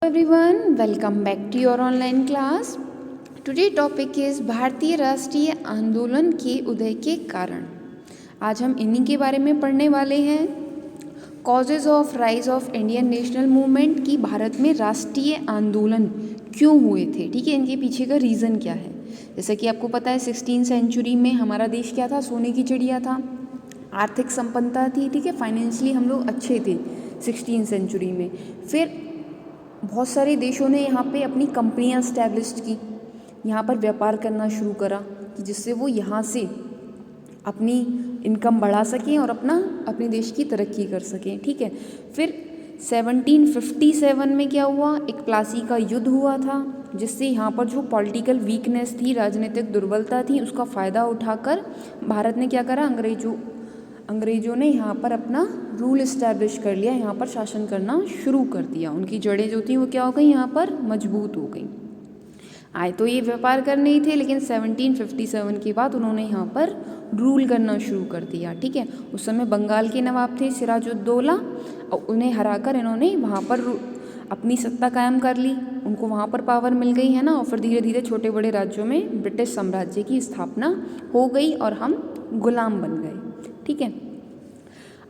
Everyone, welcome back to your online class. Today topic is भारतीय राष्ट्रीय आंदोलन के उदय के कारण। आज हम इन्हीं के बारे में पढ़ने वाले हैं। Causes of rise of Indian national movement की भारत में राष्ट्रीय आंदोलन क्यों हुए थे, ठीक है, इनके पीछे का रीज़न क्या है। जैसा कि आपको पता है 16वीं सेंचुरी में हमारा देश क्या था, सोने की चिड़िया था, आर्थिक संपन्नता थी, ठीक है, फाइनेंशियली हम लोग अच्छे थे 16वीं सेंचुरी में। फिर बहुत सारे देशों ने यहाँ पे अपनी कंपनियाँ इस्टेब्लिश की, यहाँ पर व्यापार करना शुरू करा कि जिससे वो यहाँ से अपनी इनकम बढ़ा सकें और अपने देश की तरक्की कर सकें, ठीक है। फिर 1757 में क्या हुआ, एक प्लासी का युद्ध हुआ था, जिससे यहाँ पर जो पॉलिटिकल वीकनेस थी, राजनीतिक दुर्बलता थी, उसका फ़ायदा उठाकर भारत ने क्या करा, अंग्रेज़ों ने यहाँ पर अपना रूल इस्टेब्लिश कर लिया, यहाँ पर शासन करना शुरू कर दिया। उनकी जड़ें जो थी वो क्या हो गई, यहाँ पर मजबूत हो गई। आए तो ये व्यापार करने ही थे, लेकिन 1757 के बाद उन्होंने यहाँ पर रूल करना शुरू कर दिया, ठीक है। उस समय बंगाल के नवाब थे सिराजुद्दौला, और उन्हें हराकर इन्होंने वहाँ पर अपनी सत्ता कायम कर ली, उनको वहाँ पर पावर मिल गई है ना। और फिर धीरे धीरे छोटे बड़े राज्यों में ब्रिटिश साम्राज्य की स्थापना हो गई और हम गुलाम बन गए, ठीक है।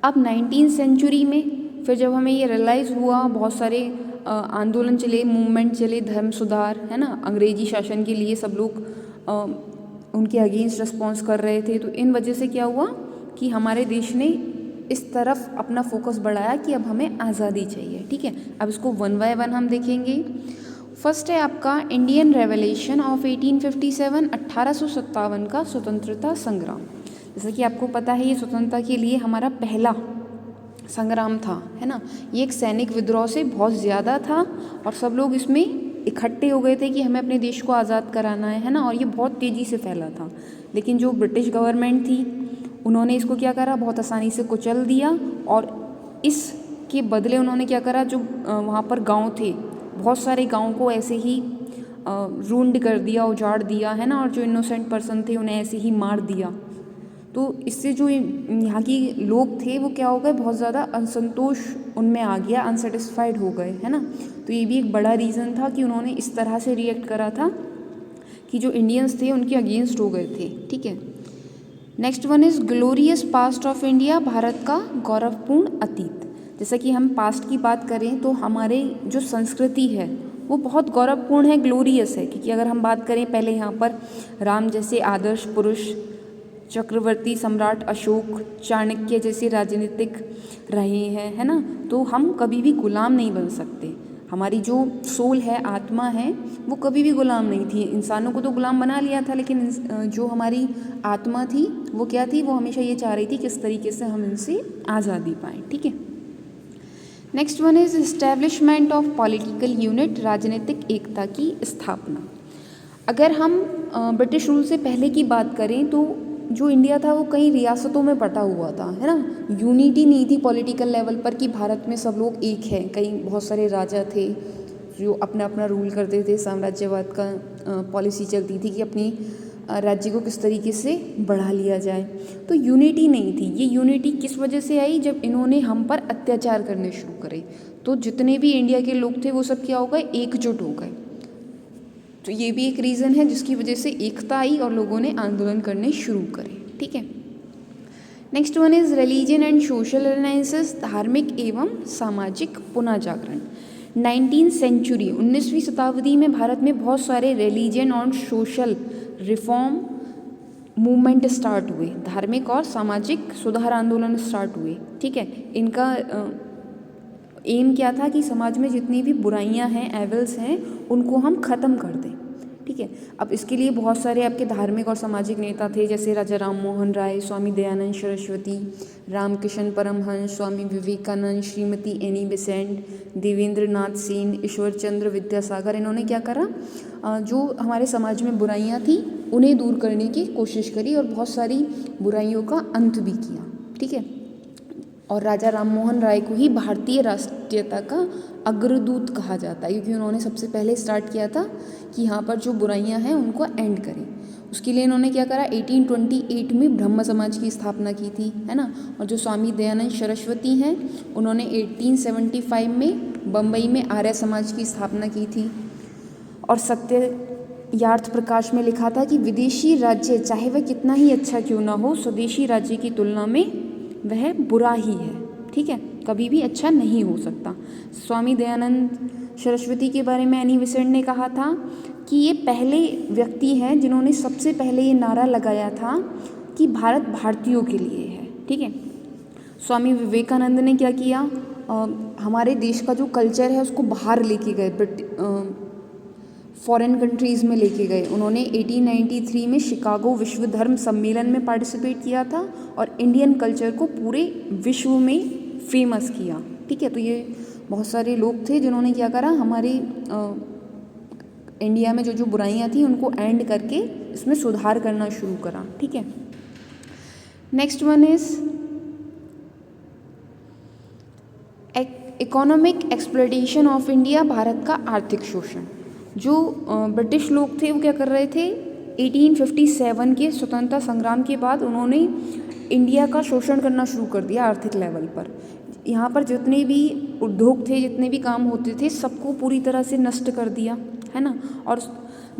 अब 19वीं सेंचुरी में फिर जब हमें ये रियलाइज़ हुआ, बहुत सारे आंदोलन चले, मूवमेंट चले, धर्म सुधार, है ना, अंग्रेजी शासन के लिए सब लोग उनके अगेंस्ट रिस्पॉन्स कर रहे थे। तो इन वजह से क्या हुआ कि हमारे देश ने इस तरफ अपना फोकस बढ़ाया कि अब हमें आज़ादी चाहिए, ठीक है। अब इसको वन बाय वन हम देखेंगे। फर्स्ट है आपका इंडियन रेवोल्यूशन ऑफ 1857, 1857 का स्वतंत्रता संग्राम। जैसा कि आपको पता है ये स्वतंत्रता के लिए हमारा पहला संग्राम था, है ना। ये एक सैनिक विद्रोह से बहुत ज़्यादा था और सब लोग इसमें इकट्ठे हो गए थे कि हमें अपने देश को आज़ाद कराना है ना। और ये बहुत तेज़ी से फैला था, लेकिन जो ब्रिटिश गवर्नमेंट थी उन्होंने इसको क्या करा, बहुत आसानी से कुचल दिया। और इसके बदले उन्होंने क्या करा, जो वहाँ पर गाँव थे, बहुत सारे गाँव को ऐसे ही रूंड कर दिया, उजाड़ दिया, है ना। और जो इनोसेंट पर्सन थे उन्हें ऐसे ही मार दिया। तो इससे जो यहाँ की लोग थे वो क्या हो गए, बहुत ज़्यादा असंतोष उनमें आ गया, अनसेटिस्फाइड हो गए, है ना। तो ये भी एक बड़ा रीज़न था कि उन्होंने इस तरह से रिएक्ट करा था कि जो इंडियंस थे उनके अगेंस्ट हो गए थे, ठीक है। Next one is glorious past of India, Bharat का गौरवपूर्ण अतीत। जैसा कि हम पास्ट की बात करें तो हमारे जो संस्कृति है वो बहुत गौरवपूर्ण है, ग्लोरियस है। क्योंकि अगर हम बात करें, पहले यहाँ पर राम जैसे आदर्श पुरुष, चक्रवर्ती सम्राट अशोक, चाणक्य जैसे राजनीतिक रहे हैं, है ना। तो हम कभी भी गुलाम नहीं बन सकते। हमारी जो सोल है, आत्मा है, वो कभी भी गुलाम नहीं थी। इंसानों को तो गुलाम बना लिया था, लेकिन जो हमारी आत्मा थी वो क्या थी, वो हमेशा ये चाह रही थी किस तरीके से हम इनसे आज़ादी पाएँ, ठीक है। Next one is establishment of political unit, राजनीतिक एकता की स्थापना। अगर हम ब्रिटिश रूल से पहले की बात करें तो जो इंडिया था वो कई रियासतों में बटा हुआ था, है ना। यूनिटी नहीं थी पॉलिटिकल लेवल पर कि भारत में सब लोग एक हैं। कई बहुत सारे राजा थे जो अपना अपना रूल करते थे, साम्राज्यवाद का पॉलिसी चलती थी कि अपनी राज्य को किस तरीके से बढ़ा लिया जाए। तो यूनिटी नहीं थी। ये यूनिटी किस वजह से आई, जब इन्होंने हम पर अत्याचार करने शुरू करे। तो जितने भी इंडिया के लोग थे वो सब क्या हो गए, एकजुट हो गए। तो ये भी एक रीज़न है जिसकी वजह से एकता आई और लोगों ने आंदोलन करने शुरू करे, ठीक है। Next one is religion and social analysis, धार्मिक एवं सामाजिक पुनः जागरण। 19वीं सेंचुरी, 19वीं शताब्दी में भारत में बहुत सारे रिलीजन और सोशल रिफॉर्म मूवमेंट स्टार्ट हुए, धार्मिक और सामाजिक सुधार आंदोलन स्टार्ट हुए, ठीक है। इनका एम क्या था कि समाज में जितनी भी बुराइयां हैं, एविल्स हैं, उनको हम ख़त्म कर दें, ठीक है। अब इसके लिए बहुत सारे आपके धार्मिक और सामाजिक नेता थे, जैसे राजा राम मोहन राय, स्वामी दयानंद सरस्वती, रामकृष्ण परमहंस, स्वामी विवेकानंद, श्रीमती एनी बेसेंट, देवेंद्र नाथ सेन, ईश्वर चंद्र विद्यासागर। इन्होंने क्या करा, जो हमारे समाज में बुराइयां थी उन्हें दूर करने की कोशिश करी और बहुत सारी बुराइयों का अंत भी किया, ठीक है। और राजा राम मोहन राय को ही भारतीय राष्ट्रीयता का अग्रदूत कहा जाता है, क्योंकि उन्होंने सबसे पहले स्टार्ट किया था कि यहाँ पर जो बुराइयाँ हैं उनको एंड करें। उसके लिए इन्होंने क्या करा, 1828 में ब्रह्म समाज की स्थापना की थी, है ना। और जो स्वामी दयानंद सरस्वती हैं उन्होंने 1875 में बम्बई में आर्य समाज की स्थापना की थी। और सत्यार्थ प्रकाश में लिखा था कि विदेशी राज्य चाहे वह कितना ही अच्छा क्यों ना हो, स्वदेशी राज्य की तुलना में वह बुरा ही है, ठीक है, कभी भी अच्छा नहीं हो सकता। स्वामी दयानंद सरस्वती के बारे में एनी बेसेंट ने कहा था कि ये पहले व्यक्ति हैं जिन्होंने सबसे पहले ये नारा लगाया था कि भारत भारतीयों के लिए है, ठीक है। स्वामी विवेकानंद ने क्या किया, हमारे देश का जो कल्चर है उसको बाहर लेके गए, फॉरेन कंट्रीज़ में लेके गए। उन्होंने 1893 में शिकागो विश्व धर्म सम्मेलन में पार्टिसिपेट किया था और इंडियन कल्चर को पूरे विश्व में फेमस किया, ठीक है। तो ये बहुत सारे लोग थे जिन्होंने क्या करा, हमारे इंडिया में जो जो बुराइयां थी उनको एंड करके इसमें सुधार करना शुरू करा, ठीक है। Next one is economic exploitation of India, Bharat का आर्थिक शोषण। जो ब्रिटिश लोग थे वो क्या कर रहे थे, 1857 के स्वतंत्रता संग्राम के बाद उन्होंने इंडिया का शोषण करना शुरू कर दिया आर्थिक लेवल पर। यहाँ पर जितने भी उद्योग थे, जितने भी काम होते थे, सबको पूरी तरह से नष्ट कर दिया, है ना। और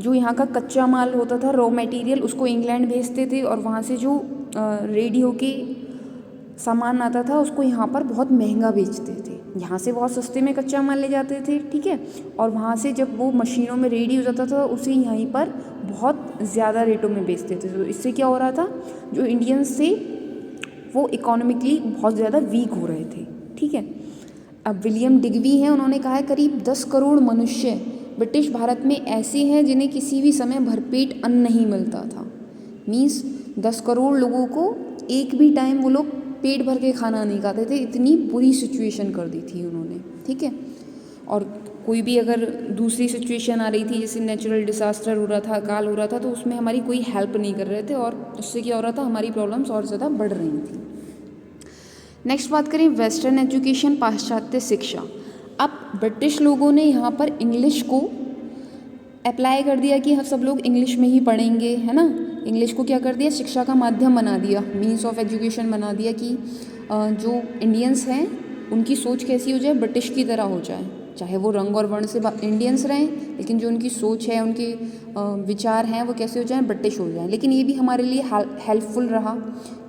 जो यहाँ का कच्चा माल होता था, रॉ मटेरियल, उसको इंग्लैंड भेजते थे और वहाँ से जो रेडियो के सामान आता था उसको यहाँ पर बहुत महंगा बेचते थे। यहाँ से बहुत सस्ते में कच्चा माल ले जाते थे, ठीक है, और वहाँ से जब वो मशीनों में रेडी हो जाता था उसे यहीं पर बहुत ज़्यादा रेटों में बेचते थे। तो इससे क्या हो रहा था, जो इंडियंस थे वो इकोनॉमिकली बहुत ज़्यादा वीक हो रहे थे, ठीक है। अब विलियम डिग्बी हैं, उन्होंने कहा है करीब 10 करोड़ मनुष्य ब्रिटिश भारत में ऐसे हैं जिन्हें किसी भी समय भरपेट अन्न नहीं मिलता था। मीन्स 10 करोड़ लोगों को एक भी टाइम वो लोग पेट भर के खाना नहीं खाते थे, इतनी बुरी सिचुएशन कर दी थी उन्होंने, ठीक है। और कोई भी अगर दूसरी सिचुएशन आ रही थी, जैसे नेचुरल डिसास्टर हो रहा था, अकाल हो रहा था, तो उसमें हमारी कोई हेल्प नहीं कर रहे थे और उससे क्या हो रहा था, हमारी प्रॉब्लम्स और ज़्यादा बढ़ रही थी। नेक्स्ट बात करें वेस्टर्न एजुकेशन, पाश्चात्य शिक्षा। अब ब्रिटिश लोगों ने यहाँ पर इंग्लिश को अप्लाई कर दिया कि हम सब लोग इंग्लिश में ही पढ़ेंगे, है ना। इंग्लिश को क्या कर दिया, शिक्षा का माध्यम बना दिया, मीन्स ऑफ एजुकेशन बना दिया कि जो इंडियंस हैं उनकी सोच कैसी हो जाए, ब्रिटिश की तरह हो जाए। चाहे वो रंग और वर्ण से इंडियंस रहें, लेकिन जो उनकी सोच है, उनके विचार हैं, वो कैसे हो जाएं, ब्रिटिश हो जाएं। लेकिन ये भी हमारे लिए हेल्पफुल रहा।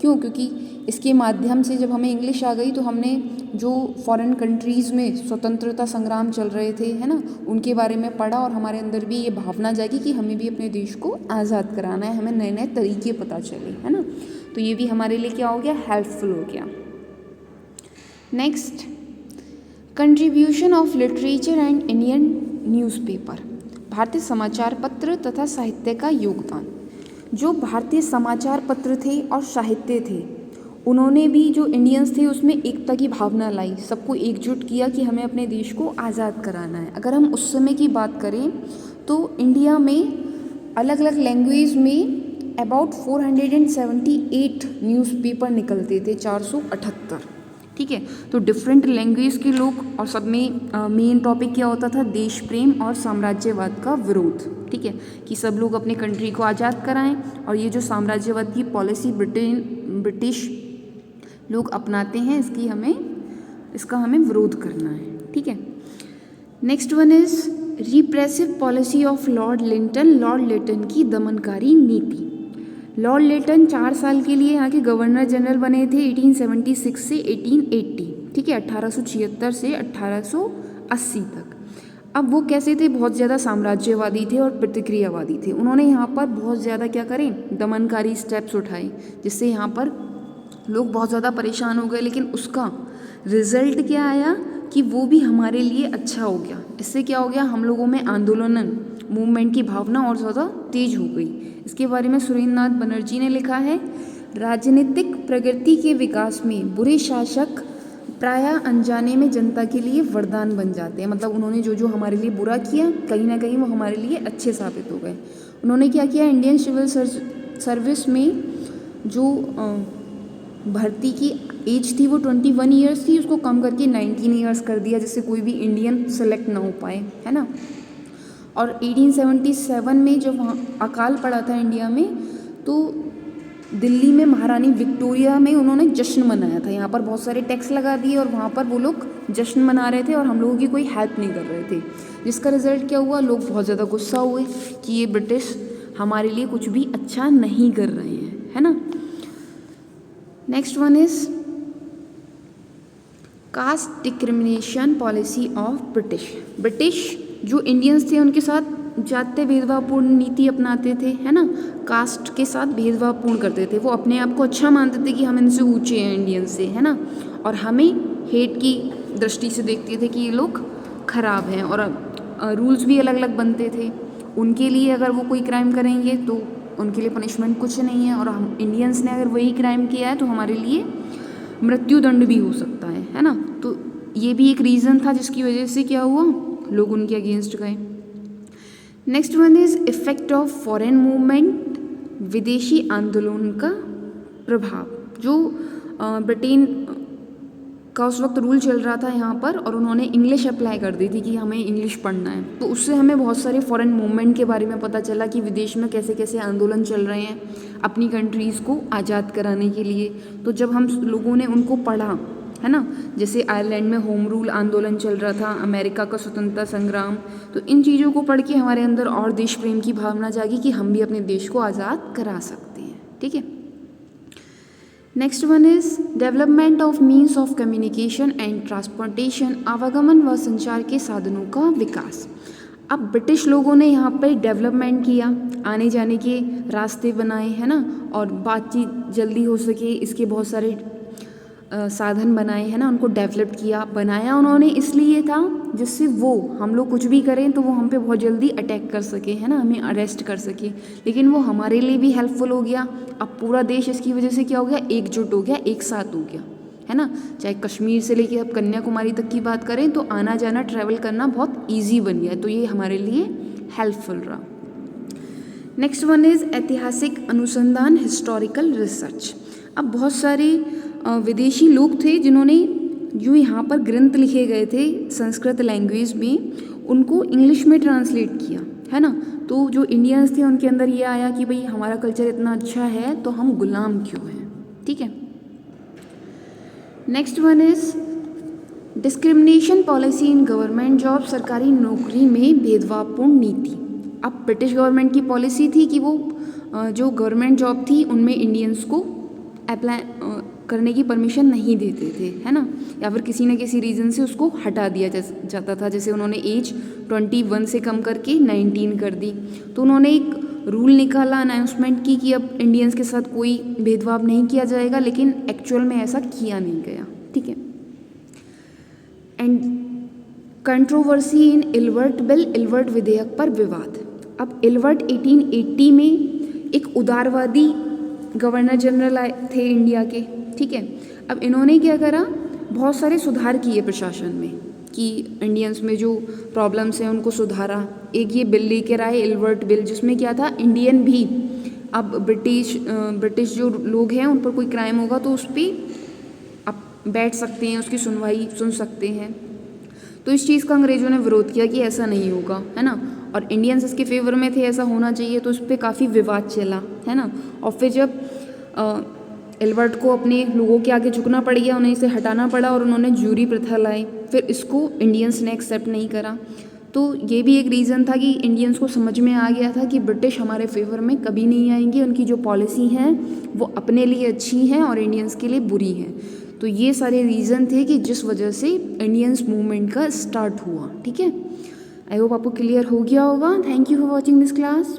क्यों? क्योंकि इसके माध्यम से जब हमें इंग्लिश आ गई तो हमने जो फॉरेन कंट्रीज़ में स्वतंत्रता संग्राम चल रहे थे, है ना, उनके बारे में पढ़ा और हमारे अंदर भी ये भावना जागी कि हमें भी अपने देश को आज़ाद कराना है, हमें नए नए तरीके पता चले, है ना। तो ये भी हमारे लिए क्या हो गया, हेल्पफुल हो गया। Next, contribution of literature and Indian newspaper, भारतीय समाचार पत्र तथा साहित्य का योगदान। जो भारतीय समाचार पत्र थे और साहित्य थे, उन्होंने भी जो इंडियंस थे उसमें एकता की भावना लाई, सबको एकजुट किया कि हमें अपने देश को आज़ाद कराना है। अगर हम उस समय की बात करें तो इंडिया में अलग अलग लैंग्वेज में अबाउट 478 न्यूज़पेपर निकलते थे, 478, ठीक है। तो डिफरेंट लैंग्वेज के लोग, और सब में मेन टॉपिक क्या होता था, देश प्रेम और साम्राज्यवाद का विरोध, ठीक है, कि सब लोग अपने कंट्री को आज़ाद कराएं और ये जो साम्राज्यवाद की पॉलिसी ब्रिटिश लोग अपनाते हैं इसका हमें विरोध करना है, ठीक है। Next one is repressive policy of Lord Linton की दमनकारी नीति। लॉर्ड लिंटन 4 साल के लिए यहाँ के गवर्नर जनरल बने थे 1876 से 1880, ठीक है, 1876 से 1880 तक। अब वो कैसे थे, बहुत ज़्यादा साम्राज्यवादी थे और प्रतिक्रियावादी थे। उन्होंने यहाँ पर बहुत ज़्यादा क्या करें, दमनकारी स्टेप्स उठाए, जिससे यहाँ पर लोग बहुत ज़्यादा परेशान हो गए। लेकिन उसका रिजल्ट क्या आया कि वो भी हमारे लिए अच्छा हो गया। इससे क्या हो गया, हम लोगों में आंदोलन मूवमेंट की भावना और ज़्यादा तेज हो गई। इसके बारे में सुरेंद्रनाथ बनर्जी ने लिखा है, राजनीतिक प्रगति के विकास में बुरे शासक प्रायः अनजाने में जनता के लिए वरदान बन जाते हैं। मतलब उन्होंने जो जो हमारे लिए बुरा किया, कहीं ना कहीं वो हमारे लिए अच्छे साबित हो गए। उन्होंने क्या किया, इंडियन सिविल सर्विस में जो भर्ती की एज थी वो 21 ईयर्स थी, उसको कम करके 19 ईयर्स कर दिया, जिससे कोई भी इंडियन सेलेक्ट ना हो पाए, है ना। और 1877 में जब वहाँ अकाल पड़ा था इंडिया में, तो दिल्ली में महारानी विक्टोरिया में उन्होंने जश्न मनाया था। यहाँ पर बहुत सारे टैक्स लगा दिए और वहाँ पर वो लोग जश्न मना रहे थे और हम लोगों की कोई हेल्प नहीं कर रहे थे, जिसका रिजल्ट क्या हुआ, लोग बहुत ज़्यादा गुस्सा हुए कि ये ब्रिटिश हमारे लिए कुछ भी अच्छा नहीं कर रहे हैं, है ना। Next one is caste discrimination policy of British जो इंडियंस थे उनके साथ जातीय भेदभावपूर्ण नीति अपनाते थे, है ना, कास्ट के साथ भेदभावपूर्ण करते थे। वो अपने आप को अच्छा मानते थे कि हम इनसे ऊंचे हैं इंडियन से, है ना, और हमें हेट की दृष्टि से देखते थे कि ये लोग खराब हैं। और रूल्स भी अलग अलग बनते थे उनके लिए, अगर वो कोई क्राइम करेंगे तो उनके लिए पनिशमेंट कुछ नहीं है, और हम इंडियंस ने अगर वही क्राइम किया है तो हमारे लिए मृत्युदंड भी हो सकता है ना। तो ये भी एक रीज़न था जिसकी वजह से क्या हुआ, लोग उनके अगेंस्ट गए। Next one is effect of foreign movement, विदेशी आंदोलन का प्रभाव। जो ब्रिटेन का उस वक्त रूल चल रहा था यहाँ पर, और उन्होंने इंग्लिश अप्लाई कर दी थी कि हमें इंग्लिश पढ़ना है, तो उससे हमें बहुत सारे फॉरेन मूवमेंट के बारे में पता चला कि विदेश में कैसे कैसे आंदोलन चल रहे हैं अपनी कंट्रीज़ को आज़ाद कराने के लिए। तो जब हम लोगों ने उनको पढ़ा, है ना, जैसे आयरलैंड में होम रूल आंदोलन चल रहा था, अमेरिका का स्वतंत्रता संग्राम, तो इन चीज़ों को पढ़ के हमारे अंदर और देश प्रेम की भावना जागी कि हम भी अपने देश को आज़ाद करा सकते हैं। ठीक है। Next one is development of means of communication and transportation, आवागमन व संचार के साधनों का विकास। अब ब्रिटिश लोगों ने यहाँ पर डेवलपमेंट किया, आने जाने के रास्ते बनाए, है ना, और बातचीत जल्दी हो सके इसके बहुत सारे साधन बनाए, है ना, उनको डेवलप किया। बनाया उन्होंने इसलिए था जिससे वो हम लोग कुछ भी करें तो वो हम पे बहुत जल्दी अटैक कर सके, है ना, हमें अरेस्ट कर सके, लेकिन वो हमारे लिए भी हेल्पफुल हो गया। अब पूरा देश इसकी वजह से क्या हो गया, एकजुट हो गया, एक साथ हो गया, है ना। चाहे कश्मीर से लेके अब कन्याकुमारी तक की बात करें तो आना जाना ट्रैवल करना बहुत ईजी बन गया, तो ये हमारे लिए हेल्पफुल रहा। नेक्स्ट वन इज़ ऐतिहासिक अनुसंधान, हिस्टोरिकल रिसर्च। अब बहुत सारे विदेशी लोग थे जिन्होंने जो यहाँ पर ग्रंथ लिखे गए थे संस्कृत लैंग्वेज में, उनको इंग्लिश में ट्रांसलेट किया, है ना। तो जो इंडियंस थे उनके अंदर ये आया कि भाई हमारा कल्चर इतना अच्छा है तो हम गुलाम क्यों हैं। ठीक है। Next one is discrimination policy in government job, सरकारी नौकरी में भेदभावपूर्ण नीति। अब ब्रिटिश गवर्नमेंट की पॉलिसी थी कि वो जो गवर्नमेंट जॉब थी उनमें इंडियंस को अप्लाई करने की परमिशन नहीं देते थे, है ना, या फिर किसी न किसी रीज़न से उसको हटा दिया जाता था। जैसे उन्होंने एज 21 से कम करके 19 कर दी, तो उन्होंने एक रूल निकाला, अनाउंसमेंट की कि अब इंडियंस के साथ कोई भेदभाव नहीं किया जाएगा, लेकिन एक्चुअल में ऐसा किया नहीं गया। ठीक है। एंड कंट्रोवर्सी इन इल्वर्ट बिल, इल्वर्ट विधेयक पर विवाद। अब इल्वर्ट 1880 में एक उदारवादी गवर्नर जनरल आए थे इंडिया के। ठीक है। अब इन्होंने क्या करा, बहुत सारे सुधार किए प्रशासन में कि इंडियंस में जो प्रॉब्लम्स हैं उनको सुधारा। एक ये बिल लेकर आए इल्वर्ट बिल, जिसमें क्या था, इंडियन भी अब ब्रिटिश जो लोग हैं उन पर कोई क्राइम होगा तो उस पर अब बैठ सकते हैं, उसकी सुनवाई सुन सकते हैं। तो इस चीज़ का अंग्रेज़ों ने विरोध किया कि ऐसा नहीं होगा, है ना, और इंडियंस इसके फेवर में थे, ऐसा होना चाहिए, तो इस पर काफ़ी विवाद चला, है ना। और फिर जब एल्बर्ट को अपने लोगों के आगे झुकना पड़ गया, उन्हें इसे हटाना पड़ा और उन्होंने ज्यूरी प्रथा लाई, फिर इसको इंडियंस ने एक्सेप्ट नहीं करा। तो ये भी एक रीज़न था कि इंडियंस को समझ में आ गया था कि ब्रिटिश हमारे फेवर में कभी नहीं आएंगे, उनकी जो पॉलिसी हैं वो अपने लिए अच्छी हैं और इंडियंस के लिए बुरी हैं। तो ये सारे रीज़न थे कि जिस वजह से इंडियंस मूवमेंट का स्टार्ट हुआ। ठीक है। आई होप आपको क्लियर हो गया होगा। Thank you for watching this class.